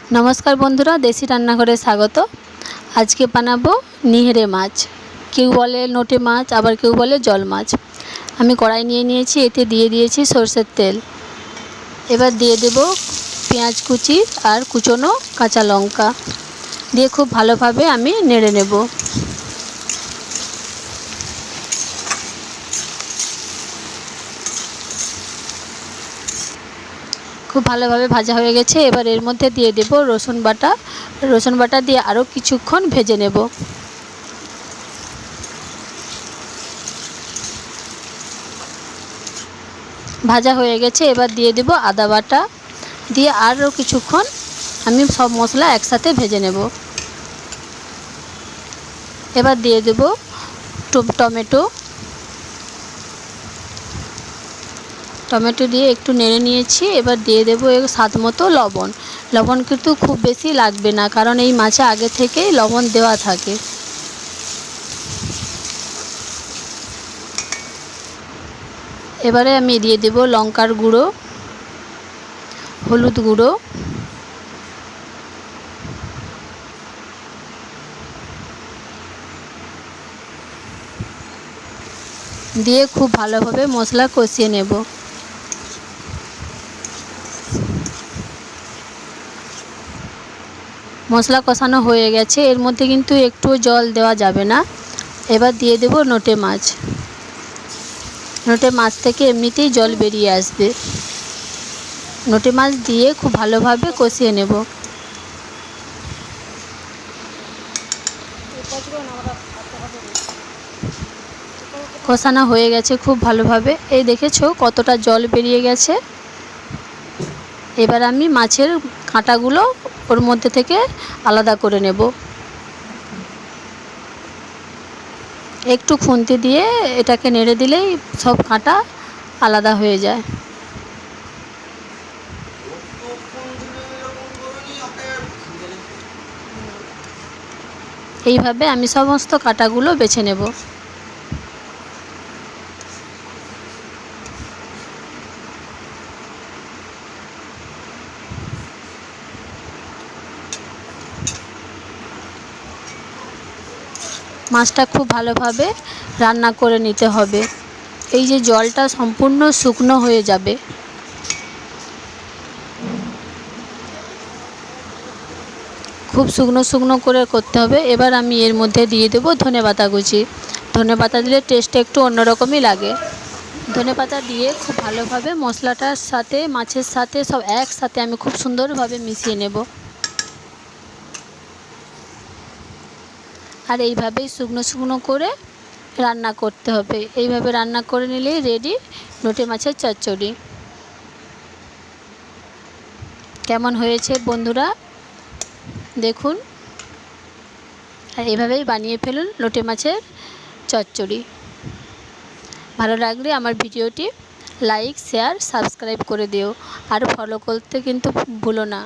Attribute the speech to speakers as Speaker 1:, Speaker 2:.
Speaker 1: नमस्कार बंधुरा देशी रान्नाघरे स्वागत। आज के बानाबो निहेरे माछ, केउ बोले नोटे माछ आबार केउ बोले जल माछ। आमी कड़ाई निये नियेछि, एते दिये दियेछि सर्षेर तेल। एबार दिये देब पेंयाज कुचि और कुचोनो काँचा लंका दिये खूब भालोभाबे आमी नेड़े नेब। खूब भालोभाबे भाजा हो गेछे। एबार एर मध्य दिये देब रसुन बाटा दिये आरो किछुक्षण भेजे नेब। भाजा हो गेछे, एबार दिये देब आदा बाटा दिये आरो किछुक्षण आमी सब मशला एकसाथे भेजे नेब। एबार दिये देब टमेटो दिए एकटू नेड़े निয়েছি। एबार दिए देव स्वाद मतो लवण। लवण किन्तु खूब बेशी लागबे ना, कारण এই মাছে आगे থেকেই लवण देওয়া থাকে। এবারে আমি দিয়ে দেব লঙ্কার গুঁড়ো, হলুদ গুঁড়ো, দিয়ে খুব ভালোভাবে মশলা কষিয়ে নেব। मसला कषानो हो गेछे, एर मध्य किन्तु एकटुओ जल देवा जाबे ना। एबार दिए देब नोटे माछ। नोटे माछ थेके एमनितेई जल बेरिये आसबे। नोटे माछ दिए खूब भालोभाबे कषिये नेब। कषानो हो गेछे खूब भालोभाबे, এই দেখেছো কতটা জল বেরিয়ে গেছে। এবার আমি মাছের কাঁটাগুলো ওর মধ্যে থেকে আলাদা করে নেব। একটু খুন্তি দিয়ে এটাকে নেড়ে দিলেই সব কাঁটা আলাদা হয়ে যায়। এইভাবে আমি সমস্ত কাঁটাগুলো বেছে নেব। মাছটা খুব ভালোভাবে রান্না করে নিতে হবে। এই যে জলটা সম্পূর্ণ শুকনো হয়ে যাবে। খুব শুকনো শুকনো করে করতে হবে। এবার আমি এর মধ্যে দিয়ে দেব ধনেপাতা কুচি। ধনেপাতা দিলে টেস্টটা একটু অন্যরকমই লাগে। ধনেপাতা দিয়ে খুব ভালোভাবে মশলাটার সাথে মাছের সাথে সব একসাথে আমি খুব সুন্দরভাবে মিশিয়ে নেব। আর এইভাবেই শুকনো শুকনো করে রান্না করতে হবে। এইভাবে রান্না করে নিলেই রেডি নোটে মাছের চচ্চড়ি। কেমন হয়েছে বন্ধুরা দেখুন। আর এইভাবেই বানিয়ে ফেলুন লোটে মাছের চচ্চড়ি। ভালো লাগলে আমার ভিডিওটি লাইক শেয়ার সাবস্ক্রাইব করে দিও আর ফলো করতে কিন্তু ভুলো না।